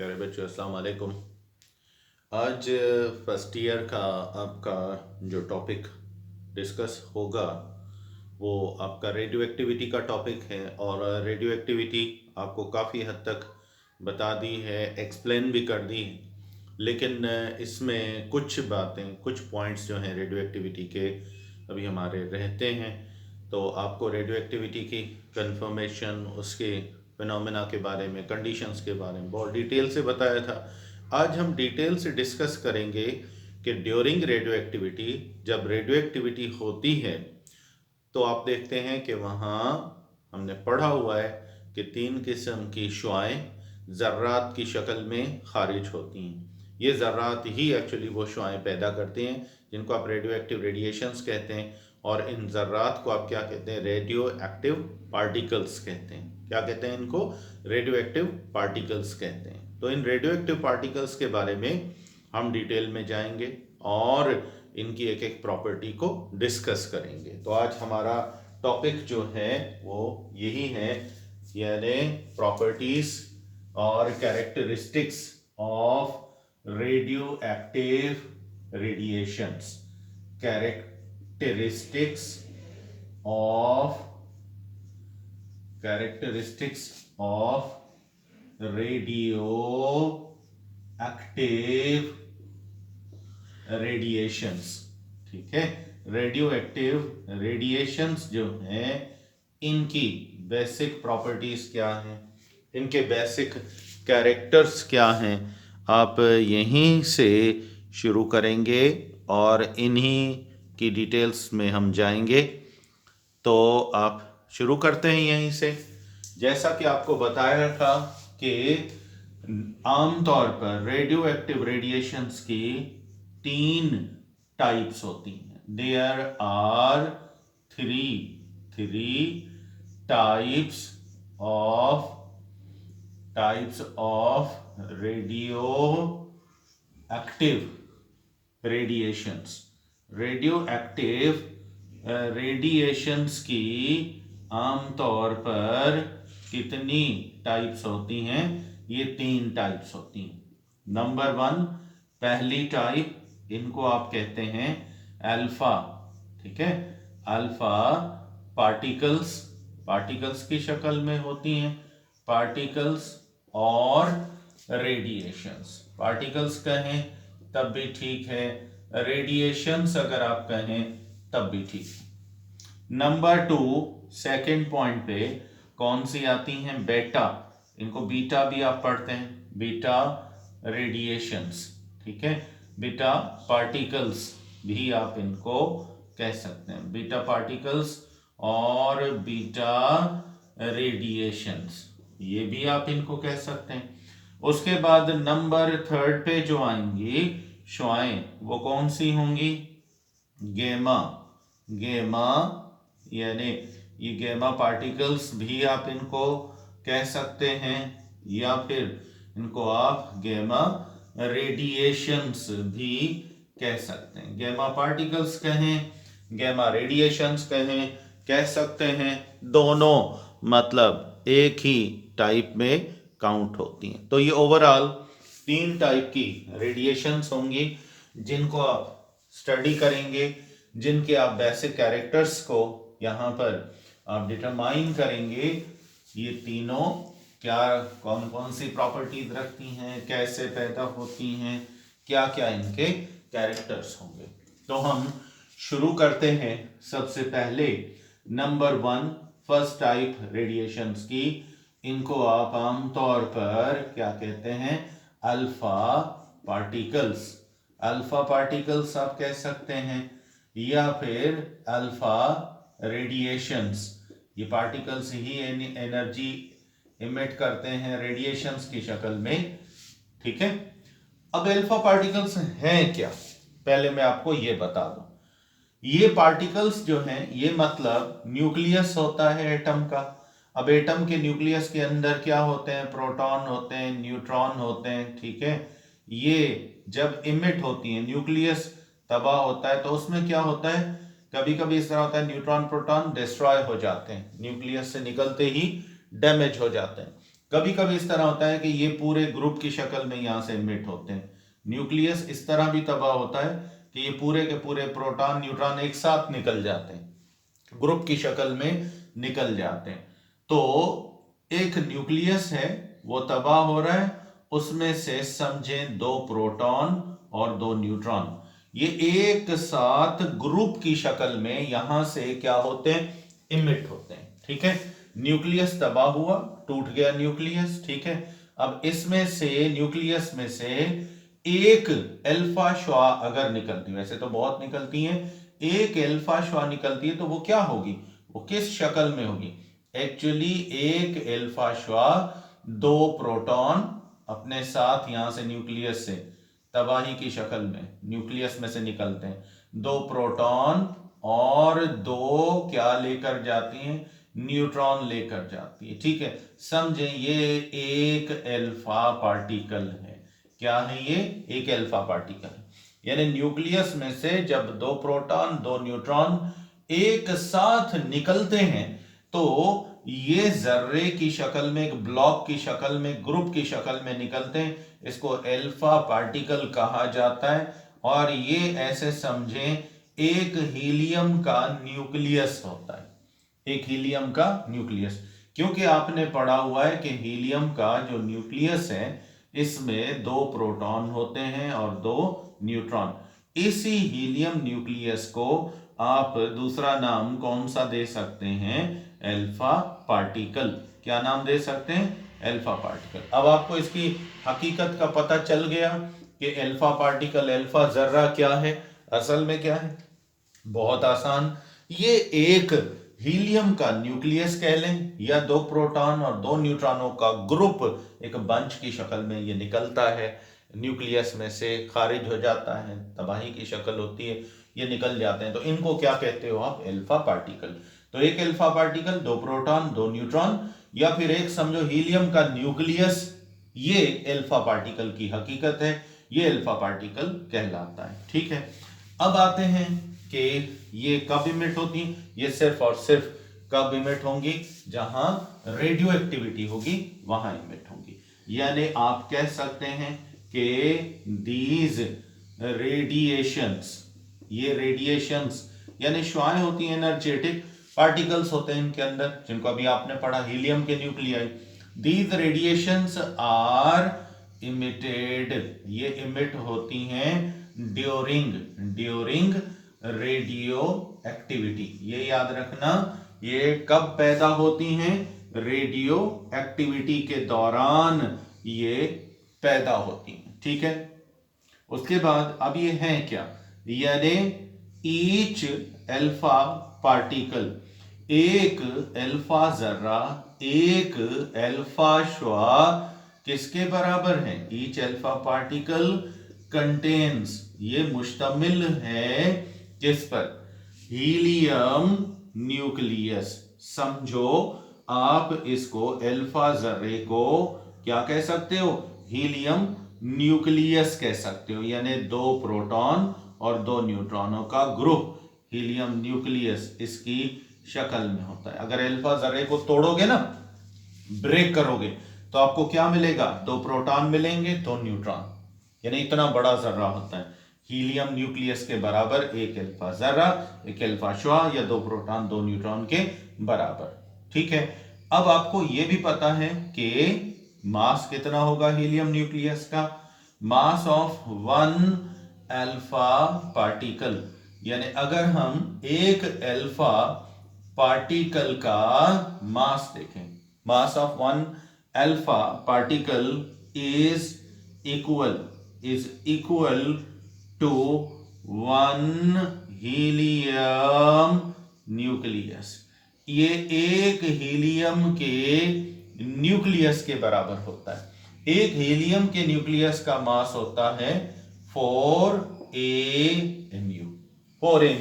प्यारे बच्चों अस्सलाम वालेकुम। आज फर्स्ट ईयर का आपका जो टॉपिक डिस्कस होगा वो आपका रेडियो एक्टिविटी का टॉपिक है। और रेडियो एक्टिविटी आपको काफ़ी हद तक बता दी है, एक्सप्लेन भी कर दी है, लेकिन इसमें कुछ बातें, कुछ पॉइंट्स जो हैं रेडियो एक्टिविटी के अभी हमारे रहते हैं। तो आपको रेडियो एक्टिविटी की कंफर्मेशन, उसके फिनोमेना के बारे में, कंडीशंस के बारे में बहुत डिटेल से बताया था। आज हम डिटेल से डिस्कस करेंगे कि ड्यूरिंग रेडियो एक्टिविटी, जब रेडियो एक्टिविटी होती है तो आप देखते हैं कि वहाँ हमने पढ़ा हुआ है कि 3 किस्म की शुआएं ज़र्रात की शक्ल में खारिज होती हैं। ये ज़र्रात ही एक्चुअली वो शुआएं पैदा करते हैं जिनको आप रेडियो एक्टिव रेडिएशंस कहते हैं। और इन ज़र्रात को आप क्या कहते हैं? रेडियो एक्टिव पार्टिकल्स कहते हैं। क्या कहते हैं इनको? रेडियो एक्टिव पार्टिकल्स कहते हैं। तो इन रेडियो एक्टिव पार्टिकल्स के बारे में हम डिटेल में जाएंगे और इनकी एक एक प्रॉपर्टी को डिस्कस करेंगे। तो आज हमारा टॉपिक जो है वो यही है, यानी प्रॉपर्टीज और characteristics of radioactive radiations. Characteristics of radioactive radiations. ठीक है, रेडियो एक्टिव रेडिएशंस जो हैं इनकी बेसिक प्रॉपर्टीज क्या हैं, इनके बेसिक कैरेक्टर्स क्या हैं, आप यहीं से शुरू करेंगे और इन्हीं की डिटेल्स में हम जाएंगे। तो आप शुरू करते हैं यहीं से। जैसा कि आपको बताया था कि आमतौर पर रेडियो एक्टिव रेडिएशंस की 3 टाइप्स होती हैं। There are three types of radioactive radiations. Radioactive radiations की आमतौर पर कितनी टाइप्स होती हैं? ये 3 टाइप्स होती हैं। नंबर 1, पहली टाइप, इनको आप कहते हैं अल्फा। ठीक है, अल्फा पार्टिकल्स की शक्ल में होती हैं। पार्टिकल्स और रेडिएशंस, पार्टिकल्स कहें तब भी ठीक है, रेडिएशंस अगर आप कहें तब भी ठीक है। नंबर 2, सेकेंड पॉइंट पे कौन सी आती हैं? बेटा। इनको बीटा भी आप पढ़ते हैं, बीटा रेडिएशंस। ठीक है, बीटा पार्टिकल्स भी आप इनको कह सकते हैं, बीटा पार्टिकल्स और बीटा रेडिएशंस, ये भी आप इनको कह सकते हैं। उसके बाद नंबर 3 पे जो आएंगी शुआएं वो कौन सी होंगी? गेमा यानी ये गेमा पार्टिकल्स भी आप इनको कह सकते हैं, या फिर इनको आप गेमा रेडिएशंस भी कह सकते हैं। गेमा पार्टिकल्स कहें, गेमा रेडिएशंस कहें, कह सकते हैं, दोनों मतलब एक ही टाइप में काउंट होती हैं। तो ये ओवरऑल 3 टाइप की रेडिएशंस होंगी जिनको आप स्टडी करेंगे, जिनके आप बेसिक कैरेक्टर्स को यहाँ पर आप डिटरमाइन करेंगे। ये तीनों क्या कौन कौन सी प्रॉपर्टीज रखती हैं, कैसे पैदा होती हैं, क्या क्या इनके कैरेक्टर्स होंगे। तो हम शुरू करते हैं सबसे पहले नंबर 1, फर्स्ट टाइप रेडिएशंस की। इनको आप आमतौर पर क्या कहते हैं? Alpha particles. अल्फा पार्टिकल्स आप कह सकते हैं, या फिर अल्फा रेडिएशंस। ये पार्टिकल्स ही एनर्जी इमिट करते हैं रेडिएशंस की शक्ल में। ठीक है, अब अल्फा पार्टिकल्स हैं क्या, पहले मैं आपको ये बता दूं। ये पार्टिकल्स जो हैं, ये मतलब न्यूक्लियस होता है एटम का। अब एटम के न्यूक्लियस के अंदर क्या होते हैं? प्रोटॉन होते हैं, न्यूट्रॉन होते हैं। ठीक है, ये जब इमिट होती है, न्यूक्लियस तबाह होता है, तो उसमें क्या होता है? कभी कभी इस तरह होता है, न्यूट्रॉन प्रोटॉन डिस्ट्रॉय हो जाते हैं, न्यूक्लियस से निकलते ही डैमेज हो जाते हैं। कभी कभी इस तरह होता है कि ये पूरे ग्रुप की शक्ल में यहां से इमिट होते हैं। न्यूक्लियस इस तरह भी तबाह होता है कि ये पूरे के पूरे प्रोटॉन न्यूट्रॉन एक साथ निकल जाते हैं, ग्रुप की शक्ल में निकल जाते हैं। तो एक न्यूक्लियस है वो तबाह हो रहा है, उसमें से समझें 2 प्रोटॉन और 2 न्यूट्रॉन ये एक साथ ग्रुप की शक्ल में यहां से क्या होते हैं, इमिट होते हैं। ठीक है, न्यूक्लियस तबाह हुआ, टूट गया न्यूक्लियस। ठीक है, अब इसमें से न्यूक्लियस में से एक अल्फा श्वा अगर निकलती है, वैसे तो बहुत निकलती हैं, एक अल्फा श्वा निकलती है तो वो क्या होगी, वो किस शक्ल में होगी? एक्चुअली एक अल्फा श्वा 2 प्रोटॉन अपने साथ यहां से न्यूक्लियस से तबाही की शक्ल में न्यूक्लियस में से निकलते हैं, 2 प्रोटॉन और 2 क्या लेकर जाती हैं, न्यूट्रॉन लेकर जाती है। ठीक है, समझें ये एक अल्फा पार्टिकल है। क्या है ये? एक अल्फा पार्टिकल है। यानी न्यूक्लियस में से जब 2 प्रोटॉन 2 न्यूट्रॉन एक साथ निकलते हैं तो ये जर्रे की शक्ल में, एक ब्लॉक की शक्ल में, ग्रुप की शक्ल में निकलते हैं। इसको अल्फा पार्टिकल कहा जाता है। और ये ऐसे समझें एक हीलियम का न्यूक्लियस होता है, एक हीलियम का न्यूक्लियस। क्योंकि आपने पढ़ा हुआ है कि हीलियम का जो न्यूक्लियस है इसमें 2 प्रोटॉन होते हैं और 2 न्यूट्रॉन। इसी हीलियम न्यूक्लियस को आप दूसरा नाम कौन सा दे सकते हैं? Alpha particle. क्या नाम दे सकते हैं? Alpha particle. अब आपको इसकी हकीकत का पता चल गया कि अल्फा पार्टिकल, अल्फा जर्रा क्या है, असल में क्या है। बहुत आसान, ये एक हीलियम का न्यूक्लियस कह लें या 2 प्रोटॉन और 2 न्यूट्रॉनों का ग्रुप एक बंच की शक्ल में ये निकलता है, न्यूक्लियस में से खारिज हो जाता है, तबाही की शक्ल होती है, ये निकल जाते हैं। तो इनको क्या कहते हो आप? Alpha particle. तो एक अल्फा पार्टिकल, 2 प्रोटॉन 2 न्यूट्रॉन, या फिर एक समझो हीलियम का न्यूक्लियस, ये अल्फा पार्टिकल की हकीकत है, ये अल्फा पार्टिकल कहलाता है। ठीक है, अब आते हैं कि ये कब इमिट होती हैं। ये सिर्फ और सिर्फ कब इमिट होंगी? जहां रेडियो एक्टिविटी होगी वहां इमिट होंगी। यानी आप कह सकते हैं कि दीज रेडिएशंस, ये रेडिएशंस यानी श्वाएं होती हैं, एनर्जेटिक पार्टिकल्स होते हैं इनके अंदर, जिनको अभी आपने पढ़ा हीलियम के nuclei. These radiations are emitted, ये इमिट होती हैं ड्यूरिंग रेडियो एक्टिविटी। ये याद रखना, ये कब पैदा होती हैं? रेडियो एक्टिविटी के दौरान ये पैदा होती हैं। ठीक है, उसके बाद अब ये है क्या, यानी ईच अल्फा पार्टिकल, एक अल्फा जर्रा, एक अल्फा श्वा किसके बराबर है? ईच अल्फा पार्टिकल कंटेन्स, ये मुश्तमिल है किस पर? Helium nucleus. समझो आप इसको अल्फा जर्रे को क्या कह सकते हो? हीलियम न्यूक्लियस कह सकते हो। यानी 2 प्रोटॉन और 2 न्यूट्रॉनों का ग्रुप हीलियम न्यूक्लियस इसकी शक्ल में होता है। अगर अल्फा जर्रे को तोड़ोगे ना, ब्रेक करोगे, तो आपको क्या मिलेगा? 2 प्रोटॉन मिलेंगे, 2 न्यूट्रॉन, यानी इतना बड़ा जर्रा होता है। हीलियम न्यूक्लियस के बराबर एक अल्फा जर्रा, एक अल्फा श्वा या 2 प्रोटॉन 2 न्यूट्रॉन के बराबर। ठीक है, अब आपको यह भी पता है कि मास कितना होगा हीलियम न्यूक्लियस का? मास ऑफ 1 अल्फा पार्टिकल, यानी अगर हम एक अल्फा पार्टिकल का मास देखें, mass of 1 alpha particle is equal to 1 helium nucleus. ये एक हीलियम के न्यूक्लियस के बराबर होता है। एक हीलियम के न्यूक्लियस का मास होता है 4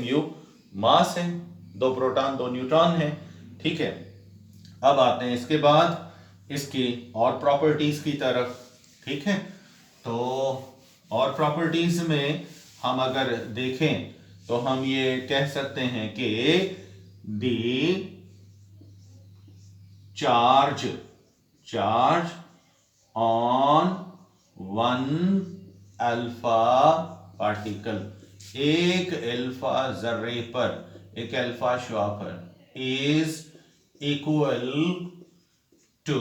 mu मास है, 2 प्रोटॉन 2 न्यूट्रॉन है। ठीक है, अब आते हैं इसके बाद इसकी और प्रॉपर्टीज की तरफ। ठीक है, तो और प्रॉपर्टीज में हम अगर देखें तो हम ये कह सकते हैं कि the charge on one alpha particle, एक अल्फा जर्रे पर, एक अल्फा शुआ पर इज इक्वल टू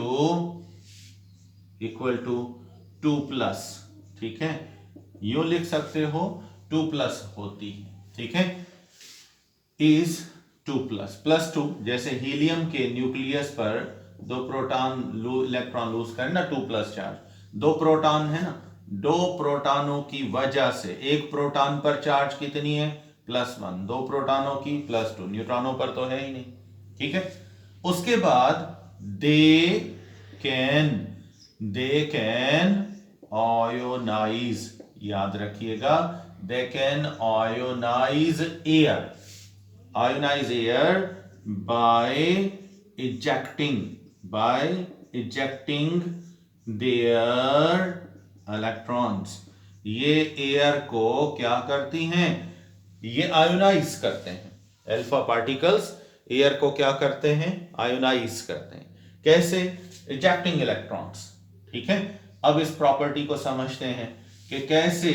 2+, ठीक है। यू लिख सकते हो 2+ होती है, ठीक है, इज 2++2, जैसे हीलियम के न्यूक्लियस पर दो प्रोटॉन इलेक्ट्रॉन लूज करें ना, 2+ चार्ज, दो प्रोटॉन है ना, दो प्रोटॉनों की वजह से एक प्रोटॉन पर चार्ज कितनी है, +1, दो प्रोटॉनों की +2, न्यूट्रॉनों पर तो है ही नहीं, ठीक है। उसके बाद दे कैन आयोनाइज, याद रखिएगा, they can ionise air by ejecting their electrons। ये एयर को क्या करती हैं, ये आयोनाइज करते हैं, अल्फा पार्टिकल्स एयर को क्या करते हैं, आयोनाइज करते हैं। कैसे, इजेक्टिंग इलेक्ट्रॉन्स, ठीक है। अब इस प्रॉपर्टी को समझते हैं कि कैसे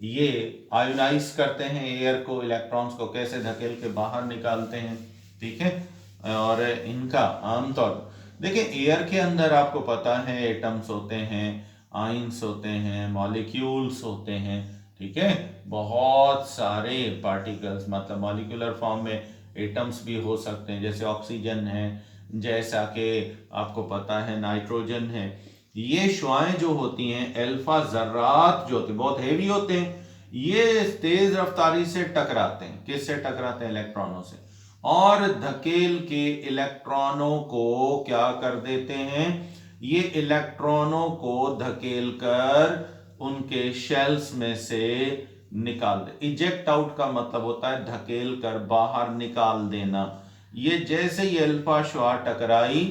ये आयोनाइज करते हैं एयर को, इलेक्ट्रॉन्स को कैसे धकेल के बाहर निकालते हैं, ठीक है। और इनका आमतौर देखिए, एयर के अंदर आपको पता है एटम्स होते हैं, आयंस होते हैं, मॉलिक्यूल्स होते हैं, ठीक है, बहुत सारे पार्टिकल्स, मतलब मॉलिक्यूलर फॉर्म में एटम्स भी हो सकते हैं, जैसे ऑक्सीजन है, जैसा कि आपको पता है नाइट्रोजन है। ये शुआएं जो होती हैं, अल्फा जर्रात जो होते हैं, बहुत हेवी होते हैं, ये तेज रफ्तारी से टकराते हैं, किससे टकराते हैं, इलेक्ट्रॉनों से, और धकेल के इलेक्ट्रॉनों को क्या कर देते हैं, ये इलेक्ट्रॉनों को धकेल कर उनके शेल्स में से निकाल दे। इजेक्ट आउट का मतलब होता है धकेल कर बाहर निकाल देना। ये जैसे ही अल्फा शुआ टकराई,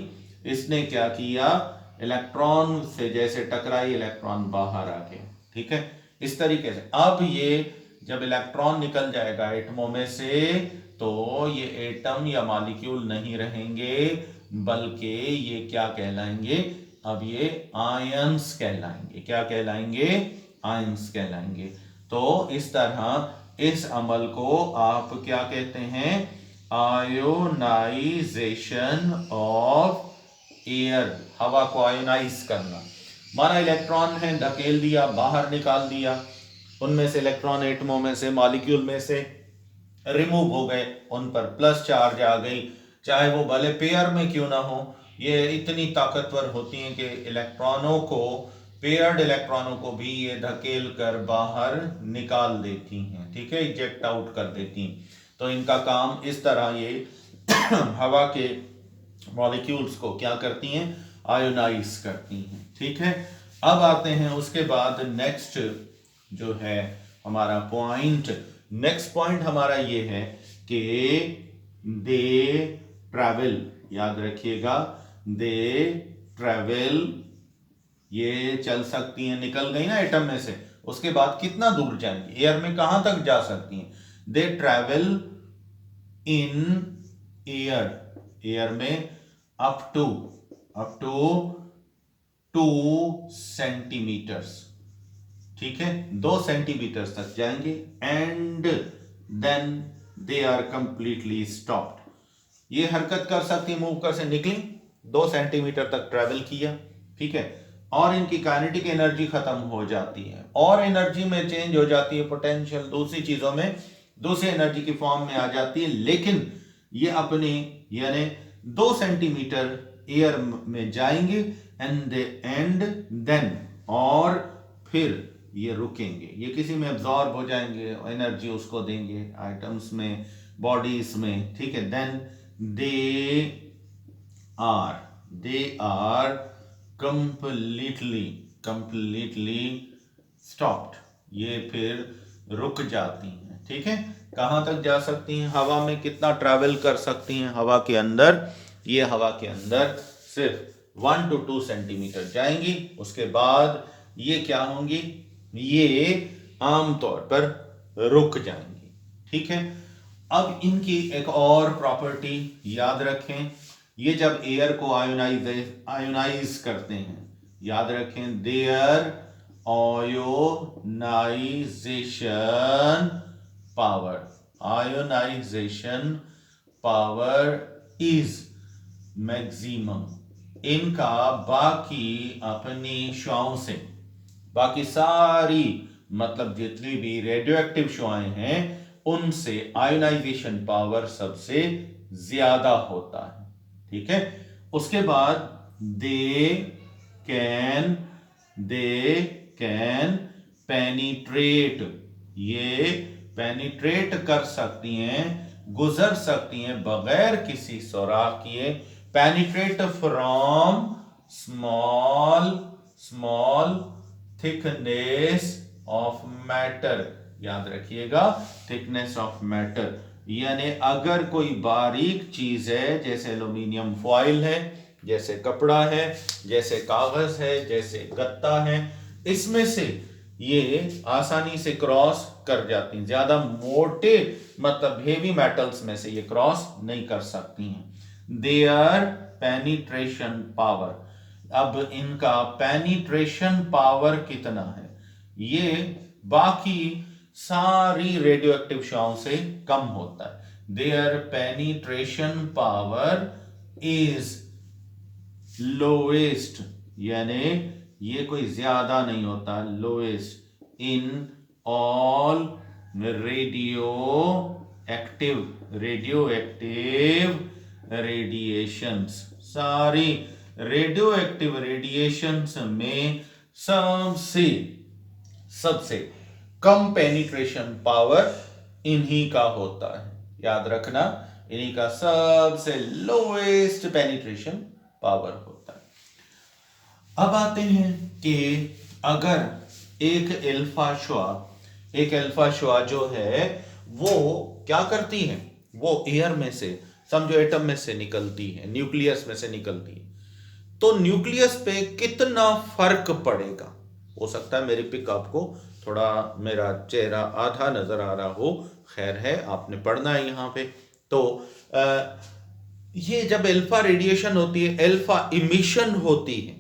इसने क्या किया, इलेक्ट्रॉन से जैसे टकराई, इलेक्ट्रॉन बाहर आ गए, ठीक है, इस तरीके से। अब ये जब इलेक्ट्रॉन निकल जाएगा एटमों में से, तो ये एटम या मॉलिक्यूल नहीं रहेंगे, बल्कि ये क्या कहलाएंगे, अब ये आयंस कहलाएंगे। क्या कहलाएंगे, आयंस कहलाएंगे। तो इस तरह इस अमल को आप क्या कहते हैं, आयोनाइजेशन ऑफ एयर, हवा को आयोनाइज करना। माना इलेक्ट्रॉन है, धकेल दिया, बाहर निकाल दिया, उनमें से इलेक्ट्रॉन एटमों में से, मॉलिक्यूल में से रिमूव हो गए, उन पर प्लस चार्ज आ गई, चाहे वो भले पेयर में क्यों ना हो। ये इतनी ताकतवर होती हैं कि इलेक्ट्रॉनों को, पेयर्ड इलेक्ट्रॉनों को भी ये धकेल कर बाहर निकाल देती हैं, ठीक है, इजेक्ट आउट कर देती हैं। तो इनका काम इस तरह ये हवा के मॉलिक्यूल्स को क्या करती हैं, आयोनाइज करती हैं, ठीक है। अब आते हैं उसके बाद नेक्स्ट जो है हमारा पॉइंट, नेक्स्ट पॉइंट हमारा ये है कि दे ट्रैवल, याद रखिएगा, दे ट्रैवल, ये चल सकती हैं, निकल गई ना एटम में से, उसके बाद कितना दूर जाएंगी, एयर में कहां तक जा सकती हैं, they travel in air, air में अप टू 2 सेंटीमीटर्स, ठीक है, 2 सेंटीमीटर तक जाएंगे, and then they are completely stopped. ये हरकत कर सकती है, मूव कर से निकली, 2 सेंटीमीटर तक ट्रेवल किया, ठीक है, और इनकी काइनेटिक एनर्जी खत्म हो जाती है और एनर्जी में चेंज हो जाती है, पोटेंशियल दूसरी चीजों में, दूसरी एनर्जी की फॉर्म में आ जाती है। लेकिन ये अपनी यानी 2 सेंटीमीटर एयर में जाएंगे, एंड देन, और फिर ये रुकेंगे, ये किसी में एब्जॉर्ब हो जाएंगे, एनर्जी उसको देंगे आइटम्स में, बॉडीज में, ठीक है। Then they are completely stopped, ये फिर रुक जाती हैं, ठीक है। कहां तक जा सकती हैं, हवा में कितना ट्रैवल कर सकती हैं, हवा के अंदर, ये हवा के अंदर सिर्फ 1 to 2 सेंटीमीटर जाएंगी, उसके बाद ये क्या होंगी, ये आमतौर पर रुक जाएंगी, ठीक है। अब इनकी एक और प्रॉपर्टी याद रखें, ये जब एयर को आयोनाइज करते हैं, याद रखें, their ionisation power is maximum. इनका बाकी अपनी शुआओं से, बाकी सारी मतलब जितनी भी रेडियो एक्टिव शुआएं हैं उनसे आयोनाइजेशन पावर सबसे ज्यादा होता है। ठीक है, उसके बाद दे कैन पेनिट्रेट, ये पेनिट्रेट कर सकती हैं, गुजर सकती हैं बगैर किसी सुराख किए, penetrate from small thickness of matter. याद रखिएगा, थिकनेस ऑफ मैटर, यानी अगर कोई बारीक चीज है, जैसे एल्यूमिनियम फॉइल है, जैसे कपड़ा है, जैसे कागज है, जैसे गत्ता है, इसमें से ये आसानी से क्रॉस कर जाती हैं। ज्यादा मोटे मतलब हेवी मेटल्स में से ये क्रॉस नहीं कर सकती हैं। देयर पेनिट्रेशन पावर, अब इनका पेनिट्रेशन पावर कितना है, ये बाकी सारी रेडियो एक्टिव शुआओं से कम होता है। Their penetration power is lowest, यानी ये कोई ज्यादा नहीं होता, lowest in all radioactive radiations. सारी रेडियो एक्टिव रेडिएशंस में सबसे कम पेनिट्रेशन पावर इन्हीं का होता है। याद रखना, इन्हीं का सबसे लोएस्ट पेनिट्रेशन पावर होता है। अब आते हैं कि अगर एक अल्फा शुआ जो है वो क्या करती है, वो एयर में से, समझो एटम में से निकलती है, न्यूक्लियस में से निकलती है, तो न्यूक्लियस पे कितना फर्क पड़ेगा। हो सकता है मेरी पिक आपको थोड़ा, मेरा चेहरा आधा नजर आ रहा हो, खैर है, आपने पढ़ना है यहाँ पे। तो ये जब अल्फा रेडिएशन होती है, अल्फा इमिशन होती है,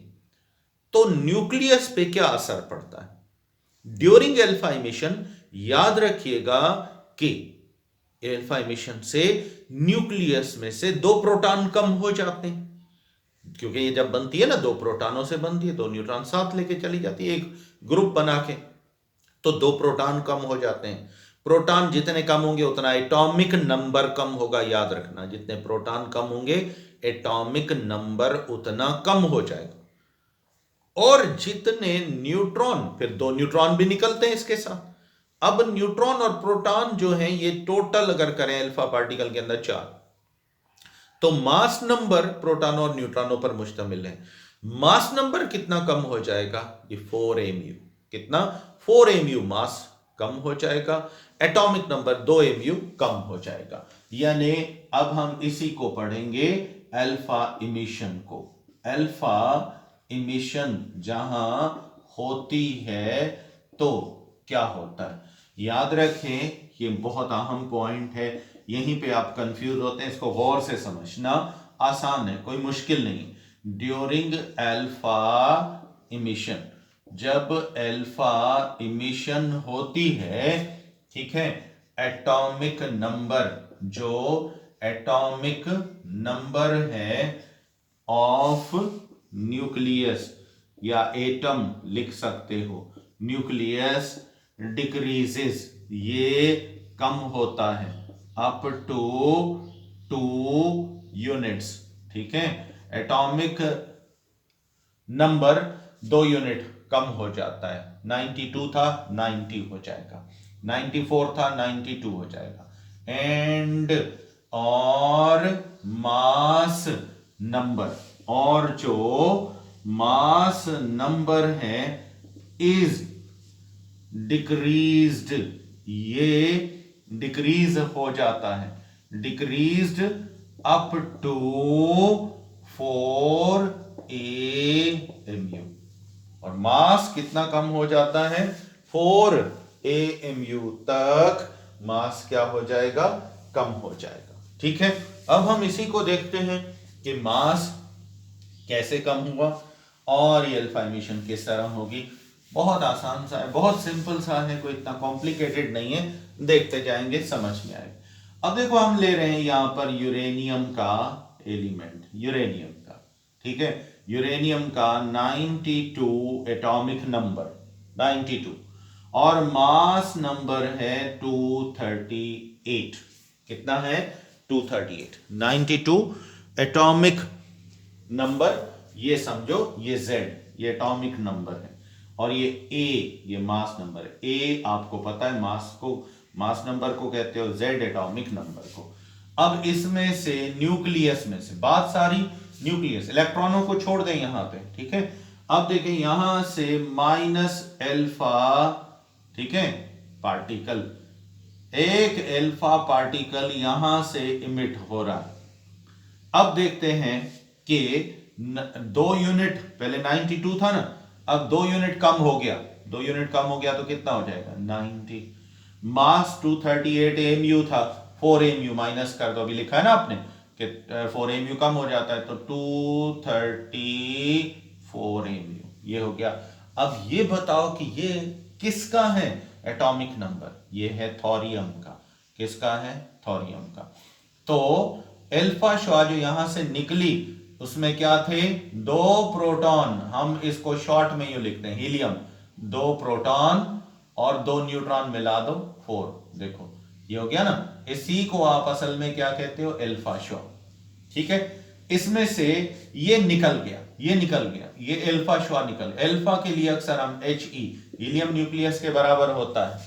तो न्यूक्लियस पे क्या असर पड़ता है ड्यूरिंग अल्फा इमिशन। याद रखिएगा कि अल्फा इमिशन से न्यूक्लियस में से 2 प्रोटॉन कम हो जाते हैं, क्योंकि ये जब बनती है ना 2 प्रोटॉनों से बनती है, 2 न्यूट्रॉन साथ लेके चली जाती है एक ग्रुप बना के, तो 2 प्रोटॉन कम हो जाते हैं। प्रोटॉन जितने कम होंगे उतना एटॉमिक नंबर कम होगा। याद रखना, जितने प्रोटॉन कम होंगे एटॉमिक नंबर उतना कम हो जाएगा, और जितने न्यूट्रॉन, फिर 2 न्यूट्रॉन भी निकलते हैं इसके साथ। अब न्यूट्रॉन और प्रोटॉन जो हैं ये टोटल अगर करें अल्फा पार्टिकल के अंदर 4, तो मास नंबर प्रोटॉन और न्यूट्रॉनों पर मुश्तमिल है। मास नंबर कितना कम हो जाएगा, ये 4mu, कितना 4mu मास कम हो जाएगा, एटॉमिक नंबर 2mu कम हो जाएगा। यानी अब हम इसी को पढ़ेंगे, अल्फा इमिशन को। अल्फा इमिशन जहां होती है तो क्या होता है, याद रखें, ये बहुत अहम पॉइंट है, यहीं पे आप कंफ्यूज होते हैं, इसको गौर से समझना, आसान है, कोई मुश्किल नहीं। ड्यूरिंग अल्फा इमिशन, जब अल्फा इमिशन होती है, ठीक है, एटॉमिक नंबर, जो एटॉमिक नंबर है ऑफ न्यूक्लियस, या एटम लिख सकते हो, न्यूक्लियस डिक्रीजेस, ये कम होता है अप टू 2 यूनिट्स। ठीक है, एटॉमिक नंबर 2 यूनिट कम हो जाता है। 92 था 90 हो जाएगा, 94 था 92 हो जाएगा। एंड और मास नंबर, और जो मास नंबर है इज डिक्रीज्ड, ये डिक्रीज हो जाता है, डिक्रीज्ड अप टू 4 AMU, और मास कितना कम हो जाता है, 4 AMU तक मास क्या हो जाएगा, कम हो जाएगा। ठीक है, अब हम इसी को देखते हैं कि मास कैसे कम हुआ और ये अल्फा इमिशन किस तरह होगी। बहुत आसान सा है, बहुत सिंपल सा है, कोई इतना कॉम्प्लिकेटेड नहीं है, देखते जाएंगे समझ में आएगा। अब देखो हम ले रहे हैं यहां पर यूरेनियम का एलिमेंट, यूरेनियम का, ठीक है, यूरेनियम का 92 एटॉमिक नंबर, 92, और मास नंबर है 238। कितना है? 238। 92 एटॉमिक नंबर, ये समझो ये Z, ये एटॉमिक नंबर है, और ये A, ये मास नंबर है। A आपको पता है मास को, मास नंबर को कहते हो, Z एटॉमिक नंबर को। अब इसमें से न्यूक्लियस में से, बात सारी न्यूक्लियस, इलेक्ट्रॉनों को छोड़ दें यहां पे, ठीक है। अब देखें यहां से माइनस अल्फा, ठीक है, पार्टिकल, एक अल्फा पार्टिकल यहां से इमिट हो रहा है। अब देखते हैं कि 2 यूनिट, पहले 92 था ना, अब 2 यूनिट कम हो गया, 2 यूनिट कम हो गया तो कितना हो जाएगा? 90। मास 238 एमयू था, 4 एमयू माइनस कर दो, अभी लिखा है ना आपने कि 4 एमयू कम हो जाता है, तो 234 एमयू ये हो गया। अब ये बताओ कि ये किसका है एटॉमिक नंबर? ये है थोरियम का। किसका है? थोरियम का। तो अल्फा श्वा जो यहां से निकली उसमें क्या थे? 2 प्रोटॉन, हम इसको शॉर्ट में यूं लिखते हैं हीलियम, 2 प्रोटॉन और 2 न्यूट्रॉन मिला दो 4। देखो ये हो गया ना, इसी को आप असल में क्या कहते हो? अल्फा श्वा, ठीक है। इसमें से ये निकल गया, ये निकल गया, ये अल्फा श्वा निकल। अल्फा के लिए अक्सर हम He, हीलियम न्यूक्लियस के बराबर होता है,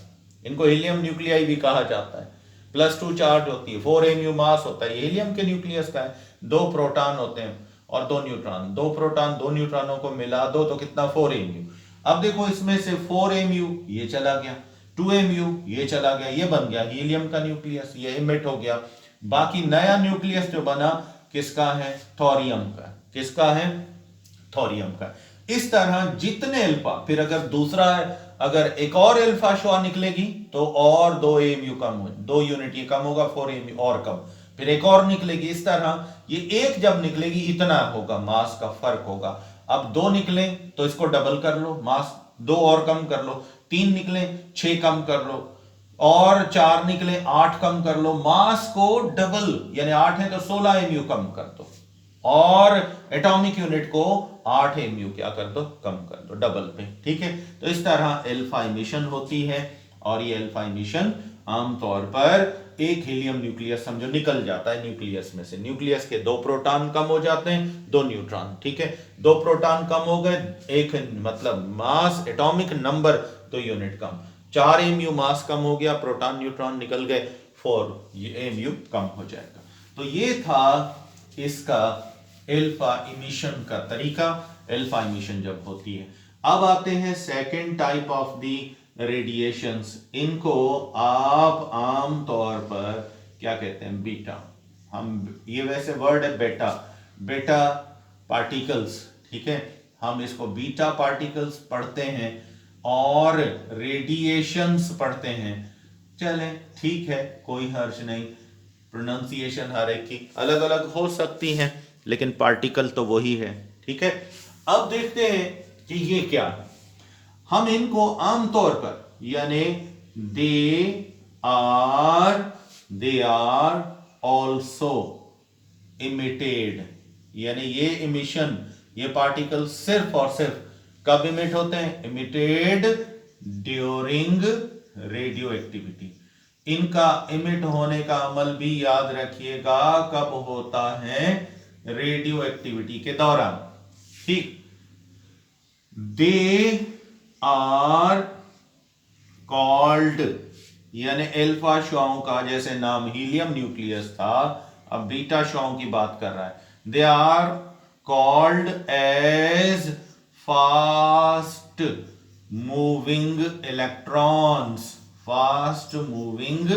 इनको हीलियम न्यूक्लियाई भी कहा जाता है, +2 चार्ज होती है, 4 mu मास होता है, ये हीलियम के न्यूक्लियस का है। 2 प्रोटॉन होते हैं और 2 न्यूट्रॉन, 2 प्रोटॉन 2 न्यूट्रॉनों को मिला दो तो कितना? 4 mu। अब देखो इसमें से 4 mu ये चला गया, 2 mu ये चला गया, ये बन गया हीलियम का न्यूक्लियस, ये इमिट हो गया। बाकी नया न्यूक्लियस जो बना किसका है? थोरियम का। किसका है? थोरियम का। इस तरह जितने अल्फा, फिर अगर दूसरा है, अगर एक और अल्फा श्वा निकलेगी तो और 2 एमयू कम हो, 2 यूनिट ये कम होगा, 4 एमयू और कम, फिर एक और निकलेगी। इस तरह ये एक जब निकलेगी इतना होगा, मास का फर्क होगा। अब 2 निकले तो इसको डबल कर लो, मास 2 और कम कर लो, 3 निकले 6 कम कर लो, और 4 निकले 8 कम कर लो, मास को डबल, यानी 8 है तो 16 एमयू कम कर दो, और एटॉमिक यूनिट को 8 एमयू क्या कर दो? कम कर दो, डबल पे, ठीक है। तो इस तरह अल्फा इमिशन होती है, और ये अल्फा इमिशन आमतौर पर एक हीलियम न्यूक्लियस समझो निकल जाता है न्यूक्लियस में से, न्यूक्लियस के 2 प्रोटॉन कम हो जाते हैं, 2 न्यूट्रॉन, ठीक है, 2 प्रोटॉन कम हो गए, एक मतलब मास एटॉमिक नंबर 2 यूनिट कम, 4 एमयू मास कम हो गया, प्रोटॉन न्यूट्रॉन निकल गए, 4 एमयू कम हो जाएगा। तो ये था इसका अल्फा इमिशन का तरीका, अल्फा इमिशन जब होती है। अब आते हैं second type of the radiations, इनको आप आम तौर पर क्या कहते हैं? बीटा। हम, ये वैसे वर्ड है बेटा, बेटा पार्टिकल्स, ठीक है, हम इसको बीटा पार्टिकल्स पढ़ते हैं और रेडिएशंस पढ़ते हैं। चलें ठीक है, कोई हर्ज नहीं, प्रोनाउंसिएशन हर एक की अलग अलग हो सकती है, लेकिन पार्टिकल तो वही है, ठीक है। अब देखते हैं कि ये क्या है। हम इनको आमतौर पर, यानी दे आर ऑल्सो इमिटेड, यानी ये इमिशन, ये पार्टिकल सिर्फ और सिर्फ कब इमिट होते हैं? Emitted during radio activity. इनका इमिट होने का अमल भी याद रखिएगा कब होता है? रेडियो एक्टिविटी के दौरान, ठीक। दे आर कॉल्ड, यानी अल्फा श्वाओं का जैसे नाम हीलियम न्यूक्लियस था, अब बीटा श्वाओं की बात कर रहा है। They are called as fast moving electrons, fast moving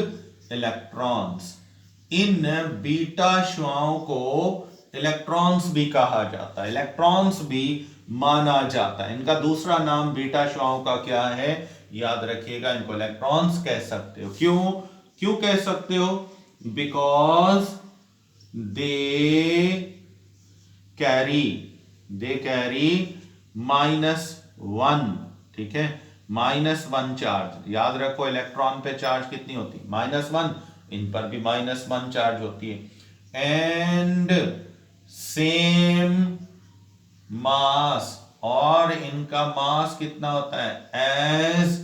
electrons. इन बीटा श्वाओं को इलेक्ट्रॉन्स भी कहा जाता है, इलेक्ट्रॉन्स भी माना जाता है। इनका दूसरा नाम बीटा श्वाओं का क्या है? याद रखिएगा, इनको इलेक्ट्रॉन्स कह सकते हो। क्यों कह सकते हो? बिकॉज दे कैरी -1, ठीक है, -1 चार्ज। याद रखो इलेक्ट्रॉन पे चार्ज कितनी होती है, -1, इन पर भी -1 चार्ज होती है। एंड सेम मास, और इनका मास कितना होता है एज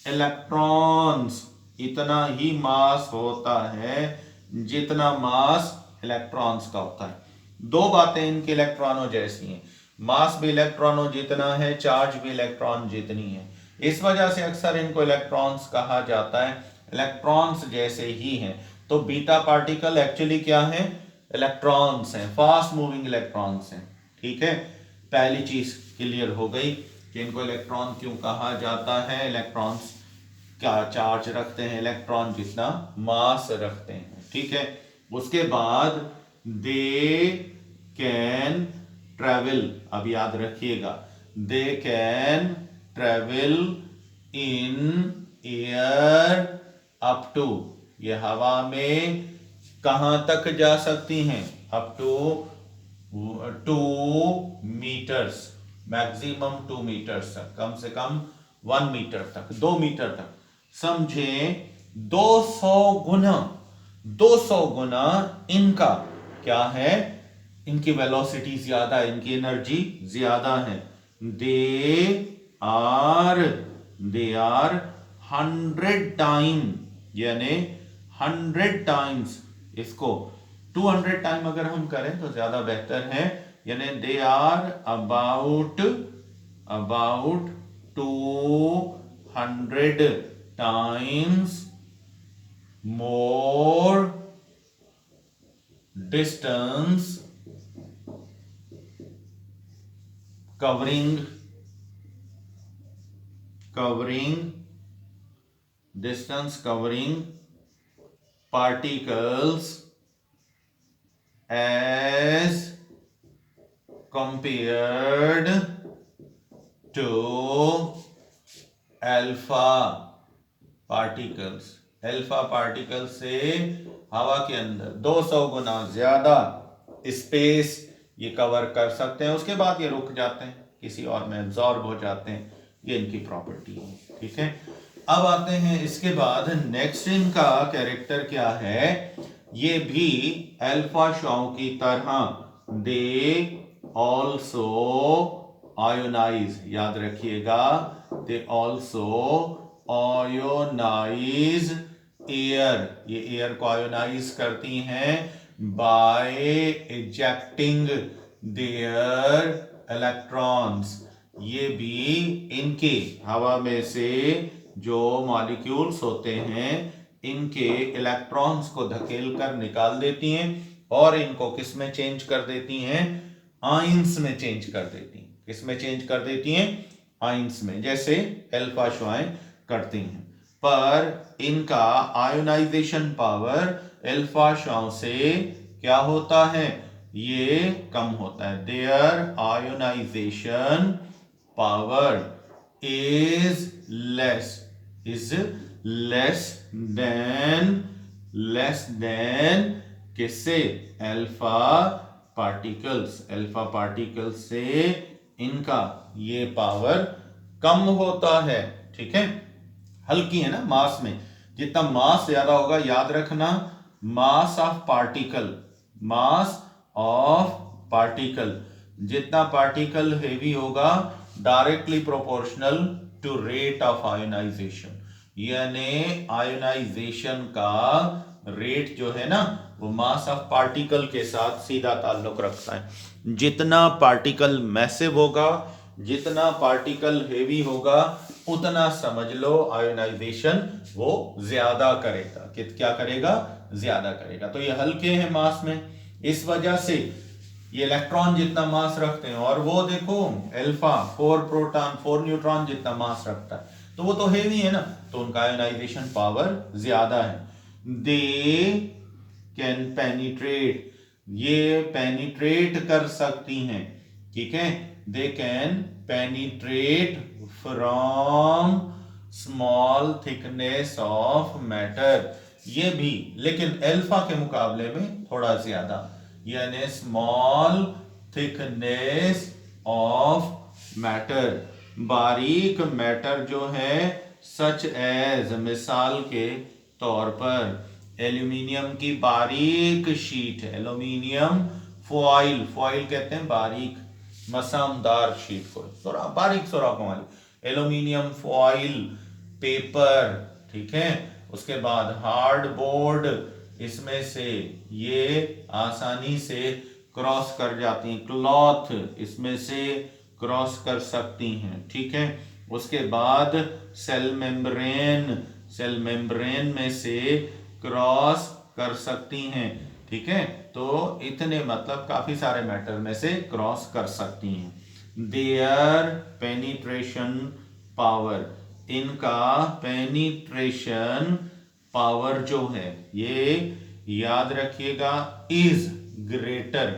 इलेक्ट्रॉन्स, इतना ही मास होता है जितना मास इलेक्ट्रॉन्स का होता है। दो बातें इनके इलेक्ट्रॉनों जैसी हैं, मास भी इलेक्ट्रॉनों जितना है, चार्ज भी इलेक्ट्रॉन जितनी है। इस वजह से अक्सर इनको इलेक्ट्रॉन्स कहा जाता है, इलेक्ट्रॉन्स जैसे ही हैं। तो बीटा पार्टिकल एक्चुअली क्या है, इलेक्ट्रॉन्स हैं, फास्ट मूविंग इलेक्ट्रॉन्स हैं। ठीक है, पहली चीज क्लियर हो गई कि इनको इलेक्ट्रॉन क्यों कहा जाता है। इलेक्ट्रॉन्स क्या चार्ज रखते हैं, इलेक्ट्रॉन जितना मास रखते हैं। ठीक है, उसके बाद दे कैन ट्रेवल, अब याद रखिएगा, they can travel in air up to, ये हवा में कहां तक जा सकती हैं, up to 2 metres, maximum 2 metres तक, कम से कम 1 मीटर तक, 2 मीटर तक। समझे, 200 गुना इनका क्या है, इनकी वेलोसिटी ज्यादा है, इनकी एनर्जी ज्यादा है। दे आर 100 टाइम, यानी 100 टाइम्स, इसको 200 टाइम अगर हम करें तो ज्यादा बेहतर है, यानी they are about 200 times more distance covering distance covering particles as compared to alpha particles, अल्फा पार्टिकल से हवा के अंदर 200 गुना ज्यादा स्पेस ये कवर कर सकते हैं। उसके बाद ये रुक जाते हैं, किसी और में एब्जॉर्ब हो जाते हैं, ये इनकी प्रॉपर्टी है। ठीक है, अब आते हैं इसके बाद नेक्स्ट, इनका कैरेक्टर क्या है, ये भी अल्फा शॉ की तरह दे ऑल्सो आयोनाइज, याद रखिएगा, दे ऑल्सो आयोनाइज एयर, ये एयर को आयोनाइज करती हैं बाय इजेक्टिंग देयर इलेक्ट्रॉन्स, ये भी इनके हवा में से जो मॉलिक्यूल्स होते हैं इनके इलेक्ट्रॉन्स को धकेल कर निकाल देती हैं और इनको किस में चेंज कर देती हैं, आयंस में चेंज कर देती हैं। किस में चेंज कर देती हैं, आयंस में, जैसे अल्फा शॉएं करती हैं। पर इनका आयोनाइजेशन पावर अल्फा शॉ से क्या होता है, ये कम होता है। Their ionisation power is less than किससे, अल्फा पार्टिकल्स से इनका ये पावर कम होता है। ठीक है, हल्की है ना, मास में जितना मास ज्यादा होगा, याद रखना, मास ऑफ पार्टिकल, जितना पार्टिकल हेवी होगा directly proportional to rate of ionisation, यानी आयोनाइजेशन का रेट जो है ना वो मास ऑफ पार्टिकल के साथ सीधा ताल्लुक रखता है। जितना पार्टिकल मैसिव होगा, जितना पार्टिकल हेवी होगा, उतना समझ लो आयोनाइजेशन वो ज्यादा करेगा। क्या करेगा, ज्यादा करेगा। तो ये हल्के हैं मास में, इस वजह से ये इलेक्ट्रॉन जितना मास रखते हैं, और वो देखो अल्फा 4 प्रोटॉन 4 न्यूट्रॉन जितना मास रखता है, तो वो तो हेवी है ना, तो उनका आयोनाइजेशन पावर ज्यादा है। दे कैन पेनिट्रेट, ये पेनिट्रेट कर सकती हैं। ठीक है, they can penetrate from small thickness of matter, ये भी, लेकिन अल्फा के मुकाबले में थोड़ा ज्यादा, यानी स्मॉल थिकनेस ऑफ मैटर, बारीक मैटर जो है, सच एज, मिसाल के तौर पर एल्यूमिनियम की बारीक शीट, एल्यूमिनियम फॉइल, फॉइल कहते हैं बारीक मसामदार शीट को, बारीक सुराखों वाली एल्यूमिनियम फॉइल, पेपर, ठीक है। उसके बाद हार्ड बोर्ड, इसमें से ये आसानी से क्रॉस कर जाती हैं, क्लॉथ इसमें से क्रॉस कर सकती हैं, ठीक है। उसके बाद सेल मेम्ब्रेन, सेल मेम्ब्रेन में से क्रॉस कर सकती हैं, ठीक है। तो इतने मतलब काफी सारे मैटर में से क्रॉस कर सकती हैं। देयर पेनिट्रेशन पावर, इनका पेनिट्रेशन पावर जो है, ये याद रखिएगा, इज ग्रेटर,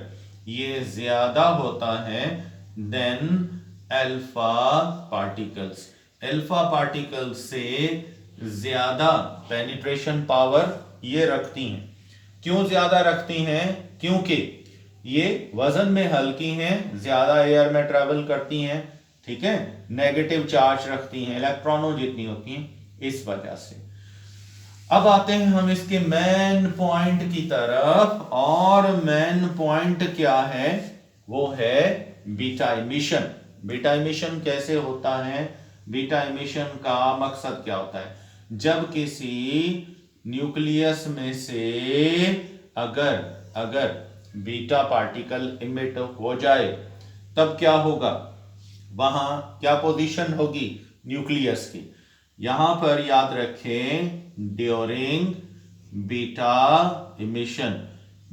ये ज्यादा होता है than alpha particles, alpha particles से ज्यादा पेनिट्रेशन पावर ये रखती हैं। क्यों ज्यादा रखती हैं? क्योंकि ये वजन में हल्की हैं, ज्यादा एयर में ट्रेवल करती हैं, ठीक है, नेगेटिव चार्ज रखती हैं, इलेक्ट्रॉनों जितनी होती हैं, इस वजह से। अब आते हैं हम इसके मेन पॉइंट की तरफ, और मेन पॉइंट क्या है? वो है बीटा इमिशन। बीटा इमिशन कैसे होता है? बीटा इमिशन का मकसद क्या होता है? जब किसी न्यूक्लियस में से अगर बीटा पार्टिकल इमिट हो जाए, तब क्या होगा? वहां क्या पोजीशन होगी न्यूक्लियस की? यहां पर याद रखें, during beta emission,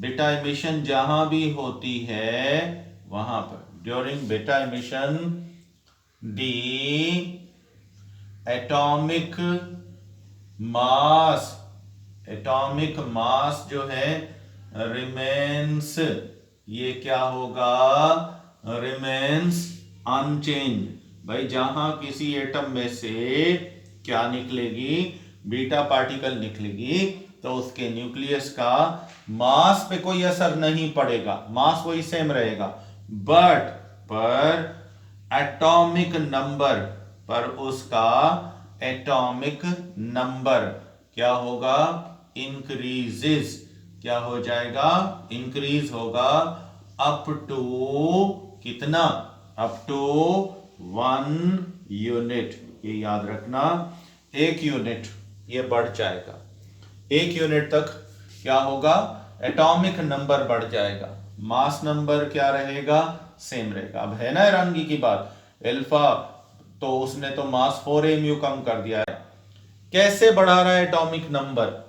beta emission जहां भी होती है वहां पर during beta emission the atomic mass, atomic mass जो है रिमेन्स, ये क्या होगा? Remains unchanged. भाई जहां किसी एटम में से क्या निकलेगी? बीटा पार्टिकल निकलेगी, तो उसके न्यूक्लियस का मास पे कोई असर नहीं पड़ेगा, मास वही सेम रहेगा, बट पर एटॉमिक नंबर, पर उसका एटॉमिक नंबर क्या होगा? इंक्रीजेस। क्या हो जाएगा? इंक्रीज होगा अप टू कितना? Up to 1 unit. ये याद रखना, 1 यूनिट ये बढ़ जाएगा, 1 यूनिट तक क्या होगा? एटॉमिक नंबर बढ़ जाएगा, मास नंबर क्या रहेगा? सेम रहेगा। अब है ना हैरानगी की बात, अल्फा तो उसने तो मास 4mu कम कर दिया है, कैसे बढ़ा रहा है एटॉमिक नंबर?